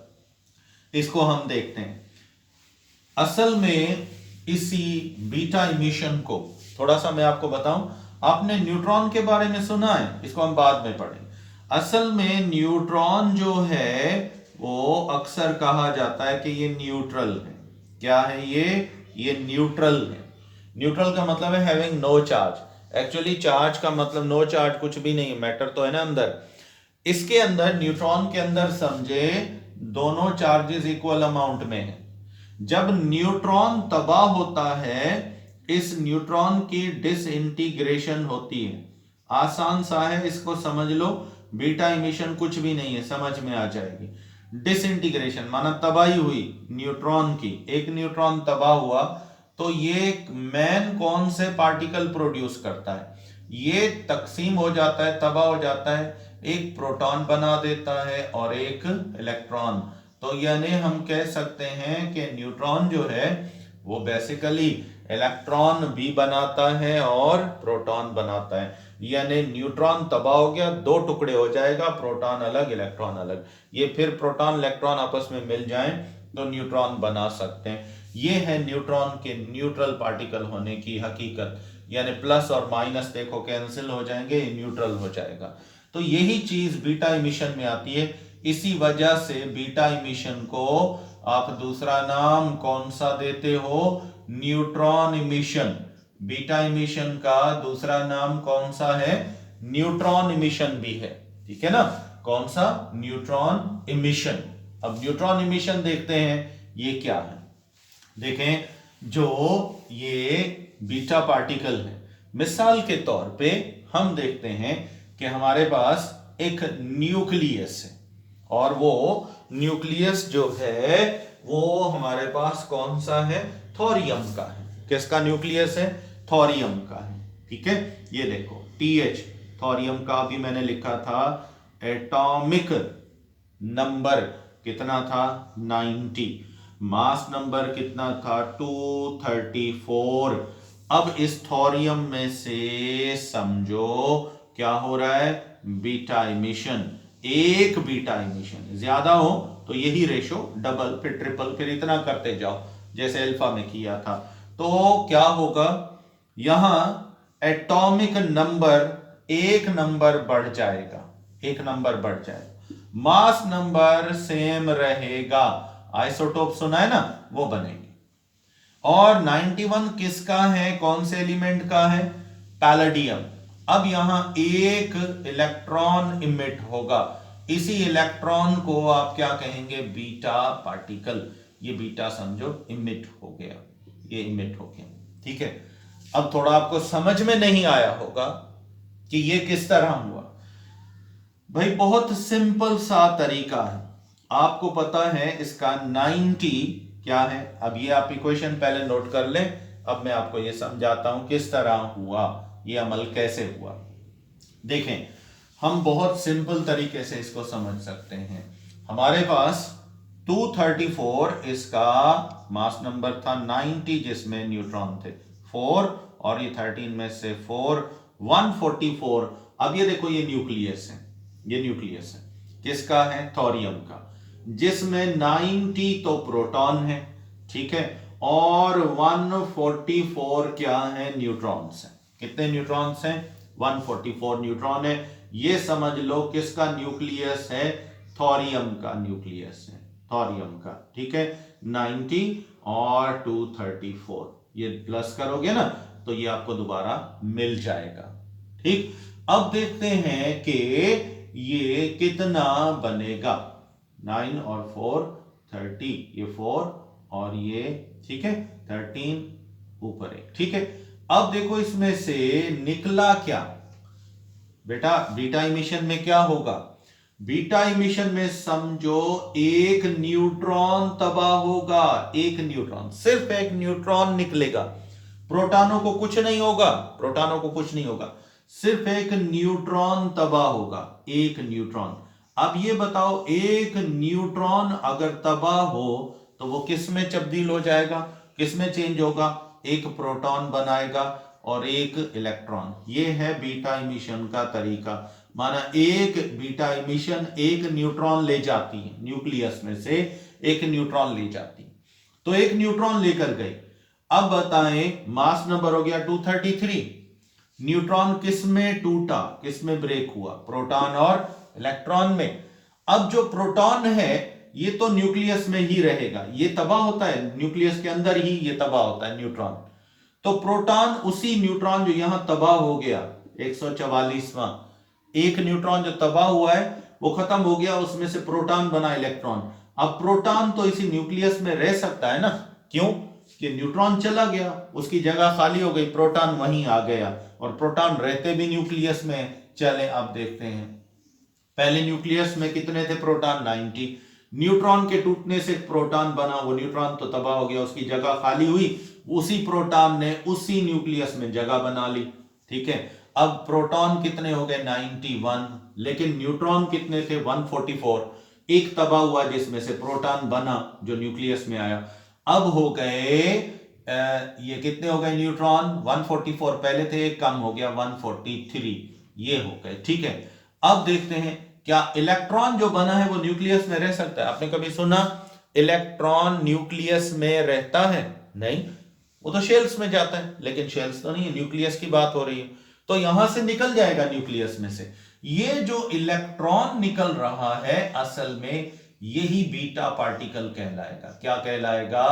इसको हम देखते हैं। असल में इसी बीटा इमिशन को थोड़ा सा मैं आपको बताऊं, आपने न्यूट्रॉन के बारे में सुना है, इसको हम बाद में पढ़ें। असल में न्यूट्रॉन जो है वो अक्सर कहा जाता है कि ये न्यूट्रल है। क्या है ये न्यूट्रल है। न्यूट्रल का मतलब है having no charge. Actually charge का मतलब नो चार्ज कुछ भी नहीं, मैटर तो है ना अंदर। इसके अंदर न्यूट्रॉन के अंदर समझे दोनों चार्जेस इक्वल अमाउंट में है। जब न्यूट्रॉन तबाह होता है, इस न्यूट्रॉन की डिसइंटीग्रेशन होती है। आसान सा है, इसको समझ लो, बीटा इमिशन कुछ भी नहीं है, समझ में आ जाएगी। डिसइंटीग्रेशन माना तबाही हुई न्यूट्रॉन की, एक न्यूट्रॉन तबाह हुआ तो ये मैन कौन से पार्टिकल प्रोड्यूस करता है? ये तकसीम हो जाता है, तबाह हो जाता है, एक प्रोटॉन बना देता है और एक इलेक्ट्रॉन। तो यानी हम कह सकते हैं कि न्यूट्रॉन जो है वो बेसिकली इलेक्ट्रॉन भी बनाता है और प्रोटॉन बनाता है। यानी न्यूट्रॉन तबाह हो गया, 2 टुकड़े हो जाएगा, प्रोटॉन अलग इलेक्ट्रॉन अलग। ये फिर प्रोटॉन इलेक्ट्रॉन आपस में मिल जाएं तो न्यूट्रॉन बना सकते हैं। ये है न्यूट्रॉन के न्यूट्रल पार्टिकल होने की हकीकत। यानी प्लस और माइनस देखो कैंसिल हो जाएंगे, न्यूट्रल हो जाएगा। तो यही चीज बीटा इमिशन में आती है। इसी वजह से बीटा इमिशन को आप दूसरा नाम कौन सा देते हो? Neutron emission. बीटा इमिशन का दूसरा नाम कौन सा है? न्यूट्रॉन इमिशन भी है, ठीक है ना? कौन सा? Neutron emission. अब न्यूट्रॉन इमिशन देखते हैं, ये क्या है? देखें, जो ये बीटा पार्टिकल है। मिसाल के तौर पे हम देखते हैं कि हमारे पास एक न्यूक्लियस है और वो न्यूक्लियस जो है वो हमारे पास कौन सा है, थोरियम का है। किसका न्यूक्लियस है, थोरियम का है। ठीक है, ये देखो TH थोरियम का भी मैंने लिखा था, एटॉमिक नंबर कितना था 90, मास नंबर कितना था 234। अब इस थोरियम में से समझो क्या हो रहा है, बीटा इमिशन। एक बीटा इमिशन ज्यादा हो तो यही रेशो डबल, फिर ट्रिपल, फिर इतना करते जाओ जैसे अल्फा में किया था। तो क्या होगा, यहां एटॉमिक नंबर एक नंबर बढ़ जाएगा, एक नंबर बढ़ जाएगा, मास नंबर सेम रहेगा, आइसोटोप सुना है ना, वो बनेंगे। और 91 किसका है, कौन से एलिमेंट का है, पैलेडियम। अब यहां एक इलेक्ट्रॉन इमिट होगा, इसी इलेक्ट्रॉन को आप क्या कहेंगे, बीटा पार्टिकल। ये बीटा समझो इमिट हो गया, ये इमिट हो गया। ठीक है, अब थोड़ा आपको समझ में नहीं आया होगा कि ये किस तरह हुआ। भाई बहुत सिंपल सा तरीका है, आपको पता है इसका 90 क्या है। अब ये आप इक्वेशन पहले नोट कर लें, अब मैं आपको ये समझाता हूं किस तरह हुआ, ये अमल कैसे हुआ। देखें, हम बहुत सिंपल तरीके से इसको समझ सकते हैं। हमारे पास 234 इसका मास नंबर था, 90 जिसमें न्यूट्रॉन थे 4, और ये 13 में से 4, 144। अब ये देखो ये न्यूक्लियस है, ये न्यूक्लियस है किसका है, थोरियम का, जिसमें 90 तो प्रोटॉन है, ठीक है, और 144 क्या है, न्यूट्रॉन्स हैं। कितने न्यूट्रॉन्स हैं, 144 न्यूट्रॉन है। ये समझ लो किसका न्यूक्लियस है, थोरियम का न्यूक्लियस है, थोरियम का। ठीक है, 90 और 234 ये प्लस करोगे ना तो ये आपको दोबारा मिल जाएगा। ठीक, अब देखते हैं कि ये कितना बनेगा, 9 और 4 30, ये 4 और ये, ठीक है, 13 ऊपर एक। ठीक है, अब देखो इसमें से निकला क्या बेटा, बीटा इमिशन में क्या होगा, बीटा इमिशन में समझो एक न्यूट्रॉन तबाह होगा, एक न्यूट्रॉन, सिर्फ एक न्यूट्रॉन निकलेगा, प्रोटॉनों को कुछ नहीं होगा, प्रोटॉनों को कुछ नहीं होगा, सिर्फ एक न्यूट्रॉन तबाह होगा, एक न्यूट्रॉन। अब ये बताओ एक न्यूट्रॉन अगर तबाह हो तो वो किस में तब्दील हो जाएगा, किस में चेंज होगा, एक प्रोटॉन बनाएगा और एक इलेक्ट्रॉन। ये है बीटा इमिशन का तरीका। माना एक बीटा इमिशन एक न्यूट्रॉन ले जाती है, न्यूक्लियस में से एक न्यूट्रॉन ले जाती है, तो एक न्यूट्रॉन लेकर गई। अब बताएं मास नंबर हो गया 233, न्यूट्रॉन किस में टूटा, किस में ब्रेक हुआ, प्रोटॉन और इलेक्ट्रॉन में। अब जो प्रोटॉन है ये तो न्यूक्लियस में ही रहेगा, ये तबाह होता है न्यूक्लियस के अंदर ही, ये तबाह होता है न्यूट्रॉन। तो प्रोटॉन उसी न्यूट्रॉन जो यहां तबाह हो गया 144वां, एक न्यूट्रॉन जो तबाह हुआ है वो खत्म हो गया, उसमें से प्रोटॉन बना इलेक्ट्रॉन। अब प्रोटॉन तो इसी न्यूक्लियस में रह सकता है ना, क्यों कि न्यूट्रॉन चला गया, उसकी जगह खाली हो गई, प्रोटॉन वहीं आ गया, और प्रोटॉन रहते भी न्यूक्लियस में। चले आप देखते हैं, पहले न्यूक्लियस में कितने थे प्रोटॉन, 90, न्यूट्रॉन के टूटने से प्रोटॉन बना, वो न्यूट्रॉन तो तबाह हो गया, उसकी जगह खाली हुई, उसी प्रोटॉन ने उसी न्यूक्लियस में जगह बना ली। ठीक है, अब प्रोटॉन कितने हो गए 91, लेकिन न्यूट्रॉन कितने थे 144, एक तबाह हुआ जिसमें से प्रोटॉन बना जो न्यूक्लियस में आया। अब हो गए ये कितने हो गए न्यूट्रॉन, 144 पहले थे, एक कम हो गया 143, ये हो गए। ठीक है, अब देखते हैं क्या इलेक्ट्रॉन जो बना है वो न्यूक्लियस में रह सकता है। आपने कभी सुना इलेक्ट्रॉन न्यूक्लियस में रहता है, नहीं, वो तो शेल्स में जाता है, लेकिन शेल्स तो नहीं है, न्यूक्लियस की बात हो रही है, तो यहां से निकल जाएगा न्यूक्लियस में से। ये जो इलेक्ट्रॉन निकल रहा है असल में यही बीटा पार्टिकल कहलाएगा। क्या कहलाएगा,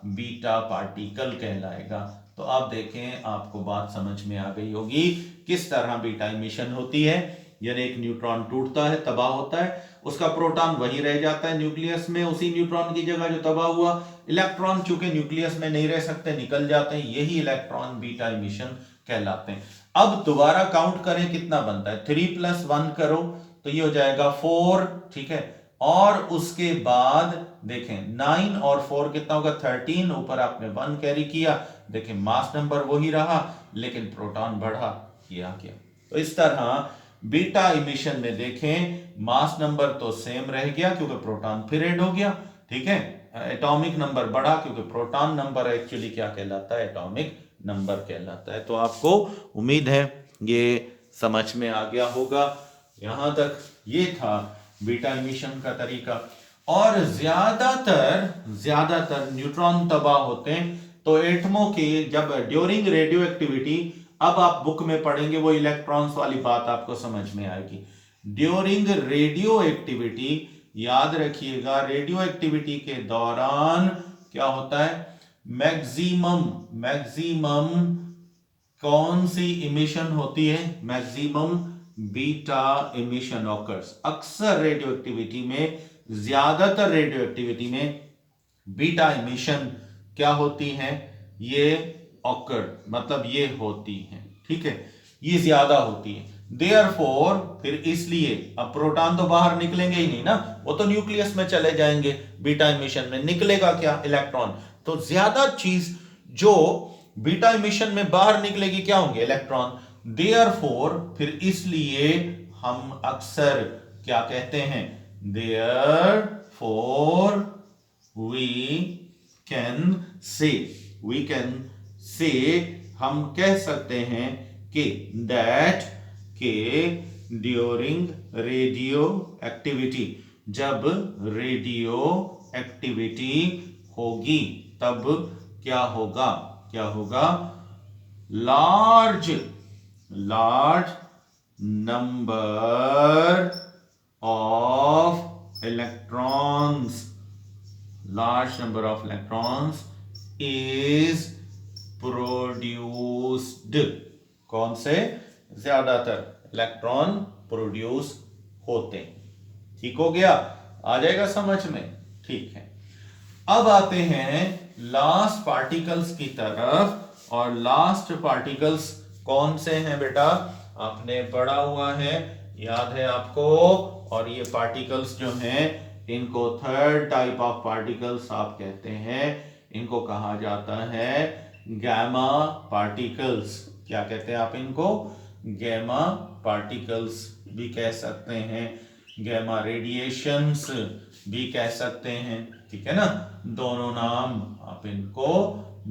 बीटा पार्टिकल कहलाएगा। तो आप देखें, आपको बात समझ में आ गई होगी किस तरह बीटा इमिशन होती है। यानी एक न्यूट्रॉन टूटता है, तबाह होता है, उसका प्रोटॉन वही रह जाता है न्यूक्लियस में, उसी न्यूट्रॉन की जगह जो तबाह हुआ। इलेक्ट्रॉन चूंकि न्यूक्लियस में नहीं रह सकते, निकल जाते हैं, यही इलेक्ट्रॉन बीटा इमिशन कहलाते हैं। अब दोबारा काउंट करें कितना बनता है, 3 + 1 करो तो ये हो जाएगा 4, ठीक है। और उसके बाद देखें 9 और 4 कितना होगा 13, ऊपर आपने 1 कैरी किया, देखें मास नंबर वही रहा लेकिन प्रोटॉन बढ़ा, ये आ गया। तो इस तरह बीटा इमिशन में देखें मास नंबर तो सेम रह गया क्योंकि प्रोटॉन फिर ऐड हो गया, ठीक है। एटॉमिक नंबर बढ़ा क्योंकि प्रोटॉन नंबर एक्चुअली क्या कहलाता है, एटॉमिक नंबर कहलाता है। तो आपको उम्मीद है ये समझ में आ गया होगा। यहां तक ये था बीटा इमिशन का तरीका। और ज्यादातर न्यूट्रॉन तबाह होते हैं तो एटमों के जब ड्यूरिंग रेडियो एक्टिविटी, अब आप बुक में पढ़ेंगे वो इलेक्ट्रॉन्स वाली बात आपको समझ में आएगी। ड्यूरिंग रेडियो एक्टिविटी, याद रखिएगा रेडियो एक्टिविटी के दौरान क्या होता है, मैक्सिमम कौन सी इमिशन होती है, मैक्सिमम बीटा इमिशन ऑकर्स। अक्सर रेडियो एक्टिविटी में, ज्यादातर रेडियो एक्टिविटी में बीटा इमिशन क्या होती है, ये ऑकर मतलब ये होती है, ठीक है, ये ज्यादा होती है। देयरफॉर फिर इसलिए अब प्रोटॉन तो बाहर निकलेंगे ही नहीं ना, वो तो न्यूक्लियस में चले जाएंगे, बीटा इमिशन में निकलेगा क्या, इलेक्ट्रॉन। तो ज्यादा चीज जो बीटा इमिशन में बाहर निकलेगी क्या होंगे, इलेक्ट्रॉन। देयरफॉर फिर इसलिए हम अक्सर क्या कहते हैं, देयरफॉर वी कैन से हम कह सकते हैं कि दैट के ड्यूरिंग रेडियो एक्टिविटी, जब रेडियो एक्टिविटी होगी तब क्या होगा, large number of electrons is produced. कौन से, ज्यादातर इलेक्ट्रॉन प्रोड्यूस होते हैं। ठीक हो गया, आ जाएगा समझ में, ठीक है। अब आते हैं लास्ट पार्टिकल्स की तरफ। और लास्ट पार्टिकल्स कौन से हैं बेटा, आपने पढ़ा हुआ है, याद है आपको। और ये पार्टिकल्स जो हैं इनको थर्ड टाइप ऑफ पार्टिकल्स आप कहते हैं, इनको कहा जाता है गैमा पार्टिकल्स। क्या कहते हैं आप इनको, गैमा पार्टिकल्स भी कह सकते हैं, गैमा रेडिएशंस भी कह सकते हैं, ठीक है ना, दोनों नाम आप इनको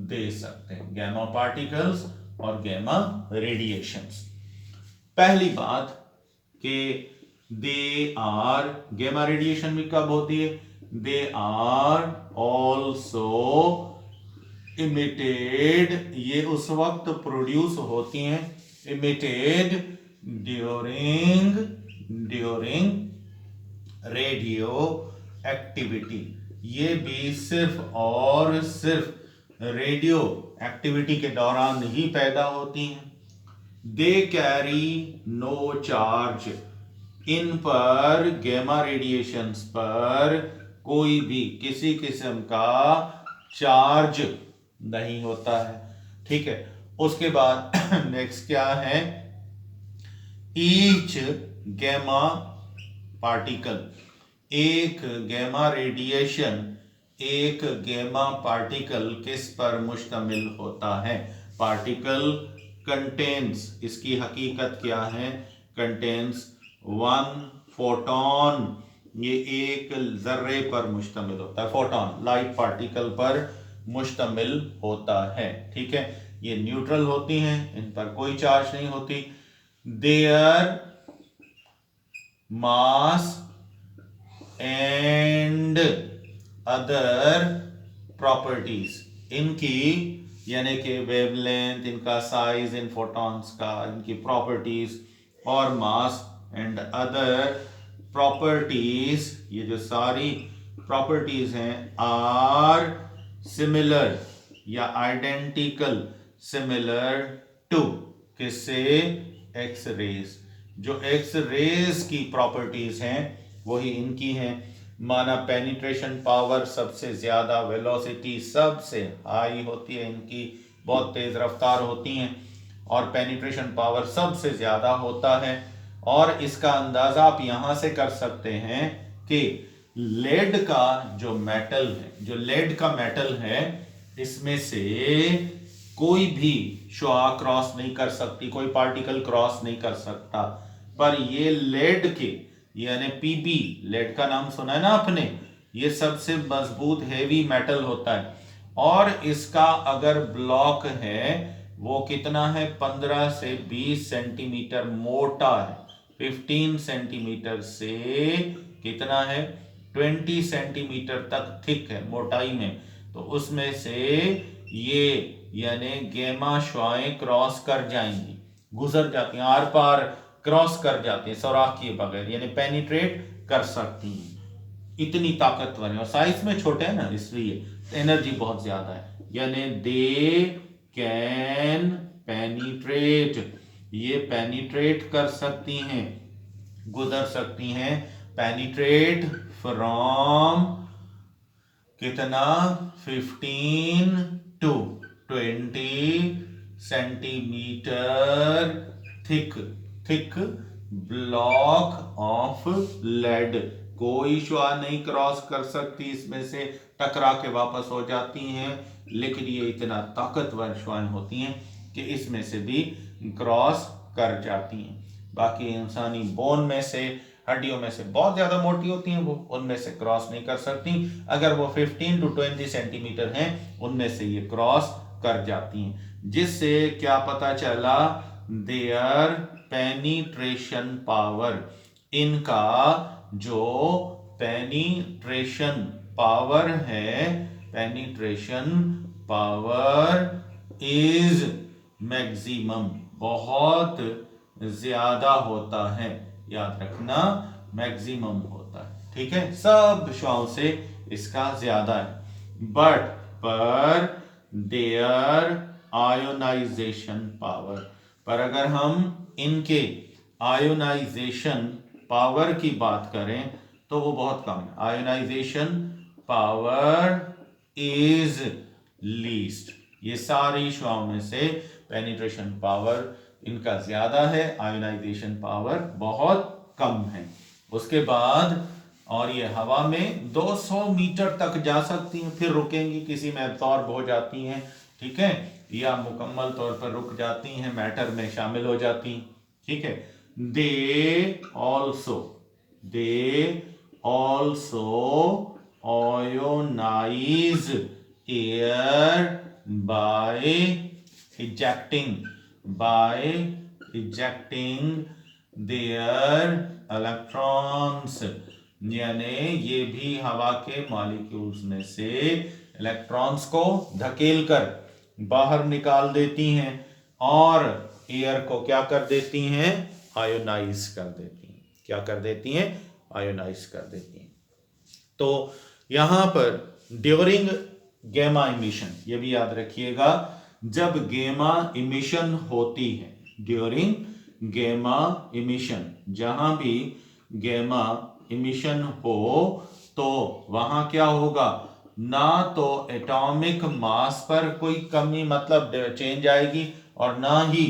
दे सकते हैं, गैमा पार्टिकल्स और गैमा रेडिएशंस। पहली बात कि दे आर, गैमा रेडिएशन भी कब होती है, दे आर ऑल्सो इमिटेड, ये उस वक्त प्रोड्यूस होती हैं, इमिटेड ड्यूरिंग रेडियो एक्टिविटी, ये भी सिर्फ और सिर्फ रेडियो एक्टिविटी के दौरान ही पैदा होती हैं। दे कैरी नो चार्ज, इन पर गैमा रेडिएशंस पर कोई भी किसी किस्म का चार्ज नहीं होता है, ठीक है। उसके बाद नेक्स्ट क्या है, ईच गैमा पार्टिकल, एक गैमा रेडिएशन, एक गैमा पार्टिकल किस पर मुश्तमिल होता है, पार्टिकल कंटेन्स, इसकी हकीकत क्या है, कंटेन्स 1 फोटोन, ये एक जर्रे पर मुश्तमिल होता है, फोटोन लाइट पार्टिकल पर मुश्तमिल होता है, ठीक है। ये न्यूट्रल होती हैं, इन पर कोई चार्ज नहीं होती। Their mass and other properties, इनकी यानी कि वेवलेंथ, इनका साइज, इन फोटॉन्स का, इनकी प्रॉपर्टीज और मास एंड अदर प्रॉपर्टीज, ये जो सारी प्रॉपर्टीज हैं, आर सिमिलर या आइडेंटिकल, सिमिलर टू किससे, एक्स रेज, जो एक्स रेज की प्रॉपर्टीज हैं वही इनकी हैं। माना पेनिट्रेशन पावर सबसे ज्यादा, वेलोसिटी सबसे हाई होती है इनकी, बहुत तेज रफ्तार होती हैं, और पेनिट्रेशन पावर सबसे ज्यादा होता है। और इसका अंदाजा आप यहां से कर सकते हैं कि लेड का जो मेटल है, जो लेड का मेटल है, इसमें से कोई भी शुआ क्रॉस नहीं कर सकती, कोई पार्टिकल क्रॉस नहीं कर सकता। पर ये लेड के यानी पीबी, लेड का नाम सुना है ना आपने, ये सबसे मजबूत हेवी मेटल होता है। और इसका अगर ब्लॉक है वो कितना है, 15 से 20 सेंटीमीटर मोटा है, 15 सेंटीमीटर से कितना है, 20 सेंटीमीटर तक थिक है मोटाई में। तो उसमें से ये यानी गेमा श्वाएं क्रॉस कर जाएंगी, गुजर जाती हैं, आर पार क्रॉस कर जाती हैं सुराख किए बगैर, यानी पेनिट्रेट कर सकती हैं। इतनी ताकतवर है और साइज में छोटे हैं ना, इसलिए एनर्जी बहुत ज्यादा है। यानी दे कैन पेनिट्रेट, ये पेनिट्रेट कर सकती हैं, गुजर सकती हैं। पेनिट्रेट फ्रॉम कितना, 15 to 20 centimetre thick block of lead. कोई श्वा नहीं क्रॉस कर सकती, इसमें से टकरा के वापस हो जाती हैं, लेकिन ये इतना ताकतवर श्वाएं होती हैं कि इसमें से भी क्रॉस कर जाती हैं। बाकी इंसानी बोन में से, हड्डियों में से बहुत ज्यादा मोटी होती हैं वो, उनमें से क्रॉस नहीं कर सकती। अगर वो 15 टू 20 सेंटीमीटर हैं, उनमें से ये क्रॉस कर जाती हैं। जिससे क्या पता चला, देयर पेनिट्रेशन पावर, इनका जो पेनिट्रेशन पावर है, पेनिट्रेशन पावर इज मैक्सिमम, बहुत ज्यादा होता है, याद रखना मैक्सिमम होता है, ठीक है, सब श्वाओं से इसका ज्यादा है। बट पर देयर आयोनाइजेशन पावर, पर अगर हम इनके आयोनाइजेशन पावर की बात करें तो वो बहुत कम है। आयोनाइजेशन पावर इज लीस्ट, ये सारी श्वाओं में से पेनिट्रेशन पावर इनका ज्यादा है, आयोनाइजेशन पावर बहुत कम है। उसके बाद और ये हवा में 200 मीटर तक जा सकती हैं, फिर रुकेंगी, किसी में एब्जॉर्ब हो जाती हैं, ठीक है, या मुकम्मल तौर पर रुक जाती हैं, मैटर में शामिल हो जाती हैं, ठीक है। They also ionise air by ejecting their electrons, यानी ये भी हवा के मॉलिक्यूल्स में से इलेक्ट्रॉन्स को धकेल कर बाहर निकाल देती हैं और एयर को क्या कर देती हैं, आयोनाइज कर देती हैं। क्या कर देती हैं, आयोनाइज कर देती हैं। तो यहां पर ड्यूरिंग गैमा इमिशन, ये भी याद रखिएगा, जब गैमा इमिशन होती है, ड्यूरिंग गैमा इमिशन, जहां भी गैमा इमिशन हो तो वहां क्या होगा, ना तो एटॉमिक मास पर कोई कमी मतलब चेंज आएगी और ना ही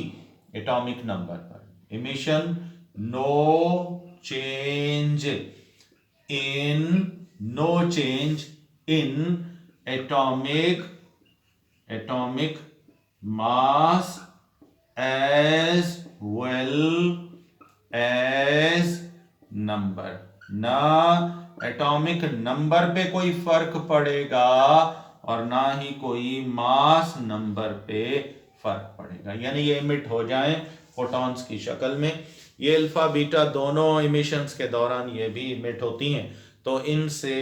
एटॉमिक नंबर पर। Emission, no change in atomic mass as well as number, ना एटॉमिक नंबर पे कोई फर्क पड़ेगा और ना ही कोई मास नंबर पे फर्क पड़ेगा, यानी ये इमिट हो जाएं फोटॉन्स की शक्ल में। ये अल्फा बीटा दोनों इमिशंस के दौरान ये भी इमिट होती हैं, तो इनसे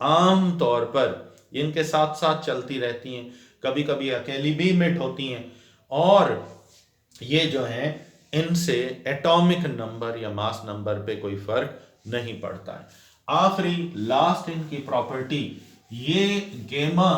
आम तौर पर इनके साथ साथ चलती रहती हैं, कभी कभी अकेली भी इमिट होती हैं, और ये जो है इनसे एटॉमिक नंबर या मास नंबर पे कोई फर्क नहीं पड़ता है। आखिरी लास्ट इनकी प्रॉपर्टी, ये गैमा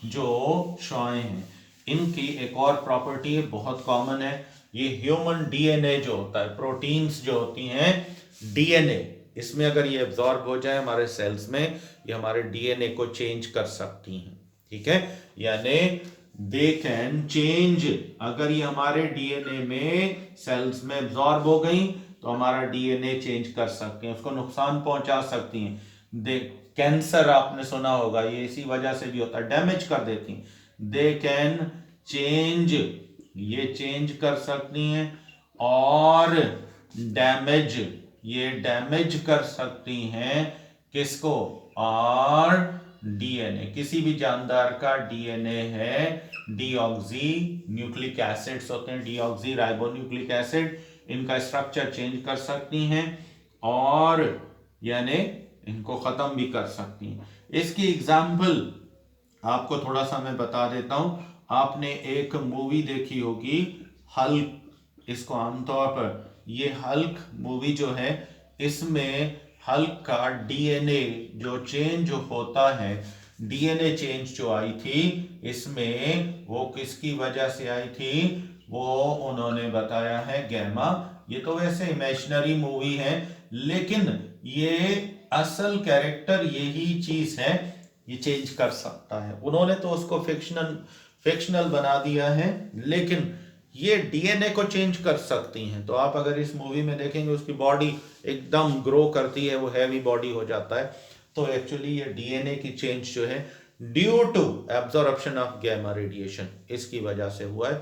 जो श्वाएं हैं इनकी एक और प्रॉपर्टी है, बहुत कॉमन है, ये ह्यूमन डीएनए जो होता है, प्रोटीन्स जो होती हैं डीएनए, इसमें अगर ये एब्जॉर्ब हो जाए हमारे सेल्स में, ये हमारे डीएनए को चेंज कर सकती हैं। ठीक है, यानी दे कैन चेंज, अगर ये हमारे डीएनए में सेल्स में एब्जॉर्ब हो गई तो हमारा डीएनए चेंज कर सकते हैं, उसको नुकसान पहुंचा सकती हैं। दे कैंसर आपने सुना होगा, ये इसी वजह से भी होता है, डैमेज कर देती हैं। दे कैन चेंज, ये चेंज कर सकती हैं, और डैमेज, ये डैमेज कर सकती हैं किसको, और डीएनए, किसी भी जानदार का डीएनए है, डीऑक्सी न्यूक्लिक एसिड्स होते हैं, डीऑक्सी राइबोन्यूक्लिक एसिड, इनका स्ट्रक्चर चेंज कर सकती हैं और यानी इनको खत्म भी कर सकती हैं। इसकी एग्जाम्पल आपको थोड़ा सा मैं बता देता हूं। आपने एक मूवी देखी होगी हल्क, इसको आमतौर पर, ये हल्क मूवी जो है, इसमें हल्क का डीएनए जो चेंज होता है, डीएनए चेंज जो आई थी इसमें, वो किसकी वजह से आई थी, वो उन्होंने बताया है गैमा। ये तो वैसे इमेजिनरी मूवी है, लेकिन ये असल कैरेक्टर यही चीज है, ये चेंज कर सकता है। उन्होंने तो उसको फिक्शनल बना दिया है, लेकिन ये डीएनए को चेंज कर सकती हैं। तो आप अगर इस मूवी में देखेंगे उसकी बॉडी एकदम ग्रो करती है, वो हैवी बॉडी हो जाता है। तो एक्चुअली ये डीएनए की चेंज जो है due to absorption of gamma radiation, इसकी वजह से हुआ है।